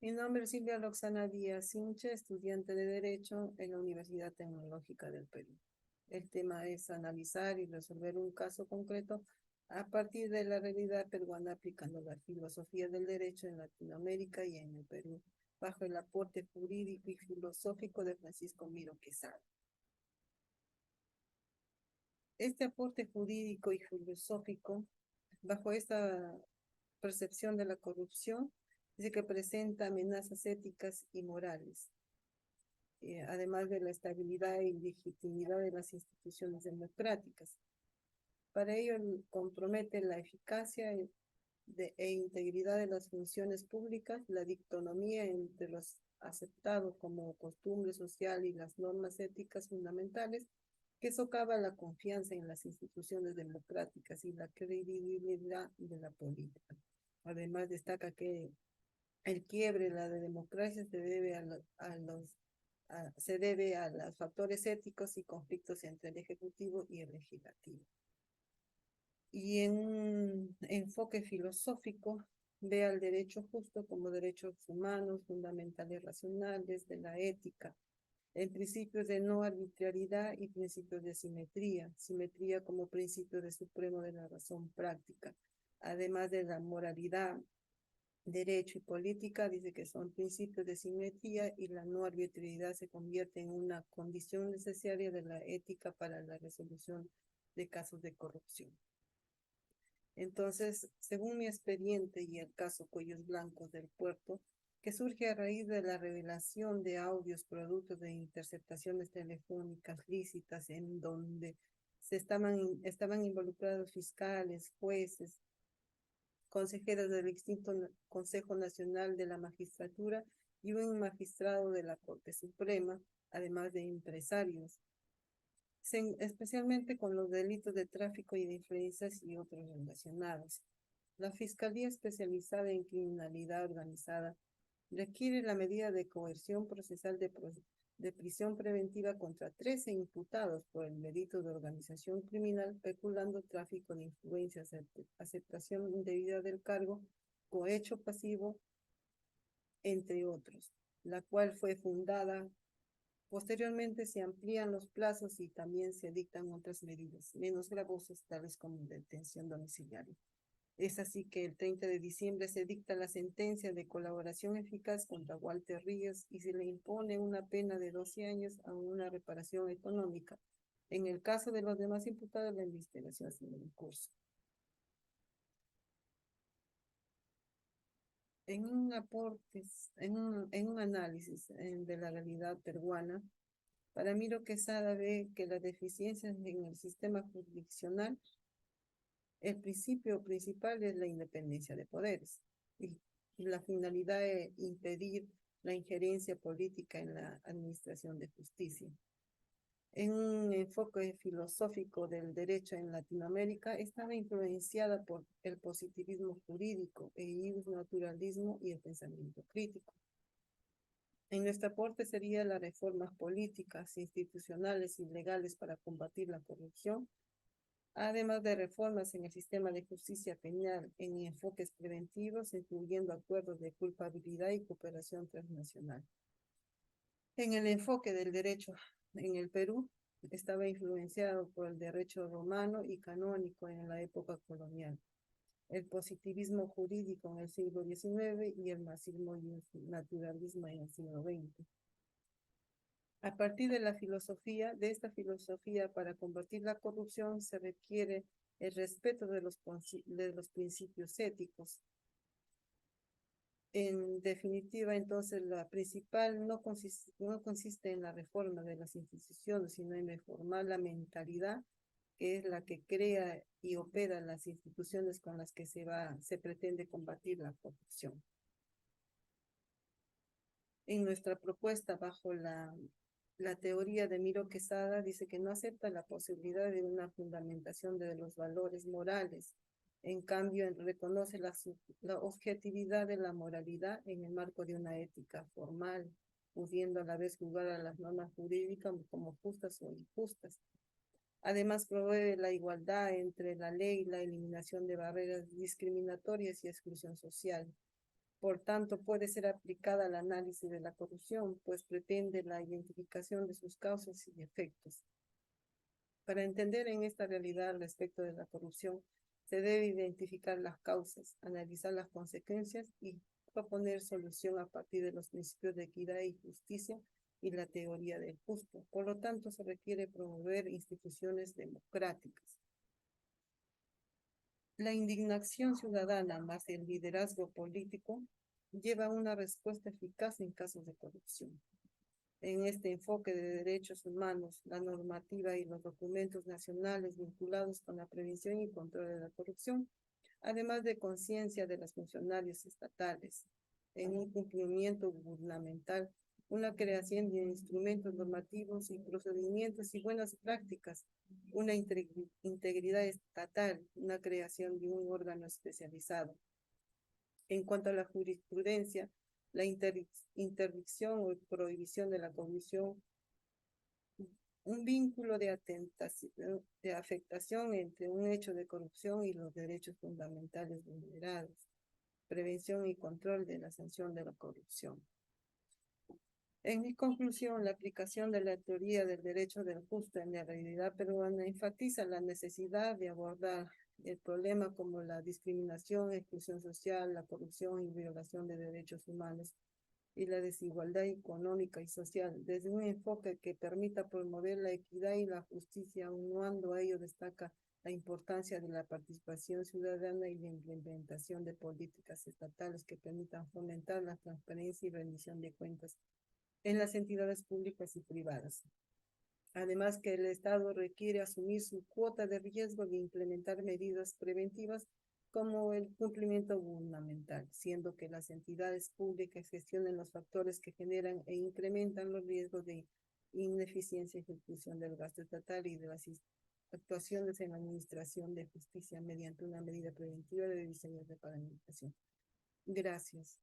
Mi nombre es Silvia Roxana Díaz Sinche, estudiante de Derecho en la Universidad Tecnológica del Perú. El tema es analizar y resolver un caso concreto a partir de la realidad peruana aplicando la filosofía del derecho en Latinoamérica y en el Perú, bajo el aporte jurídico y filosófico de Francisco Miro Quesada. Este aporte jurídico y filosófico, bajo esta percepción de la corrupción, dice que presenta amenazas éticas y morales, además de la estabilidad y legitimidad de las instituciones democráticas. Para ello, compromete la eficacia e integridad de las funciones públicas, la dicotomía entre los aceptados como costumbre social y las normas éticas fundamentales, que socava la confianza en las instituciones democráticas y la credibilidad de la política. Además, destaca que el quiebre de la democracia se debe se debe a los factores éticos y conflictos entre el Ejecutivo y el Legislativo. Y en un enfoque filosófico, ve al derecho justo como derechos humanos, fundamentales racionales, de la ética, en principios de no arbitrariedad y principios de simetría, simetría como principio de supremo de la razón práctica, además de la moralidad, derecho y política, dice que son principios de simetría y la no arbitrariedad se convierte en una condición necesaria de la ética para la resolución de casos de corrupción. Entonces, según mi expediente y el caso Cuellos Blancos del Puerto, que surge a raíz de la revelación de audios producto de interceptaciones telefónicas lícitas en donde estaban involucrados fiscales, jueces, consejeras del extinto Consejo Nacional de la Magistratura y un magistrado de la Corte Suprema, además de empresarios, especialmente con los delitos de tráfico y de influencias y otros relacionados. La Fiscalía Especializada en Criminalidad Organizada requiere la medida de coerción procesal de prisión preventiva contra 13 imputados por el delito de organización criminal, peculando, tráfico de influencias, aceptación indebida del cargo, cohecho pasivo, entre otros, la cual fue fundada. Posteriormente se amplían los plazos y también se dictan otras medidas menos gravosas, tales como detención domiciliaria. Es así que el 30 de diciembre se dicta la sentencia de colaboración eficaz contra Walter Ríos y se le impone una pena de 12 años a una reparación económica. En el caso de los demás imputados, la investigación sigue en curso. En un análisis de la realidad peruana, para mí lo que Quesada ve que las deficiencias en el sistema jurisdiccional, el principio principal es la independencia de poderes y la finalidad de impedir la injerencia política en la administración de justicia. En un enfoque filosófico del derecho en Latinoamérica, estaba influenciada por el positivismo jurídico, el naturalismo y el pensamiento crítico. En nuestro aporte sería las reformas políticas, institucionales y legales para combatir la corrupción, además de reformas en el sistema de justicia penal en enfoques preventivos, incluyendo acuerdos de culpabilidad y cooperación transnacional. En el enfoque del derecho en el Perú, estaba influenciado por el derecho romano y canónico en la época colonial, el positivismo jurídico en el siglo XIX y el marxismo y el naturalismo en el siglo XX. A partir de esta filosofía para combatir la corrupción se requiere el respeto de los principios éticos. En definitiva, entonces, la principal no consiste en la reforma de las instituciones, sino en reformar la mentalidad, que es la que crea y opera las instituciones con las que se pretende combatir la corrupción. En nuestra propuesta, bajo la teoría de Miro Quesada, dice que no acepta la posibilidad de una fundamentación de los valores morales. En cambio, reconoce la objetividad de la moralidad en el marco de una ética formal, pudiendo a la vez jugar a las normas jurídicas como justas o injustas. Además, promueve la igualdad entre la ley y la eliminación de barreras discriminatorias y exclusión social. Por tanto, puede ser aplicada al análisis de la corrupción, pues pretende la identificación de sus causas y efectos. Para entender en esta realidad respecto de la corrupción, se debe identificar las causas, analizar las consecuencias y proponer solución a partir de los principios de equidad y justicia y la teoría del justo. Por lo tanto, se requiere promover instituciones democráticas. La indignación ciudadana más el liderazgo político lleva a una respuesta eficaz en casos de corrupción. En este enfoque de derechos humanos, la normativa y los documentos nacionales vinculados con la prevención y control de la corrupción, además de conciencia de los funcionarios estatales, en un cumplimiento gubernamental, una creación de instrumentos normativos y procedimientos y buenas prácticas, una integridad estatal, una creación de un órgano especializado. En cuanto a la jurisprudencia, la interdicción o prohibición de la corrupción, un vínculo de afectación entre un hecho de corrupción y los derechos fundamentales vulnerados, prevención y control de la sanción de la corrupción. En mi conclusión, la aplicación de la teoría del derecho del justo en la realidad peruana enfatiza la necesidad de abordar el problema como la discriminación, exclusión social, la corrupción y violación de derechos humanos y la desigualdad económica y social desde un enfoque que permita promover la equidad y la justicia, aunando a ello destaca la importancia de la participación ciudadana y la implementación de políticas estatales que permitan fomentar la transparencia y rendición de cuentas en las entidades públicas y privadas. Además que el Estado requiere asumir su cuota de riesgo de implementar medidas preventivas como el cumplimiento gubernamental, siendo que las entidades públicas gestionen los factores que generan e incrementan los riesgos de ineficiencia y ejecución del gasto estatal y de las actuaciones en la administración de justicia mediante una medida preventiva de diseño de paramentación. Gracias.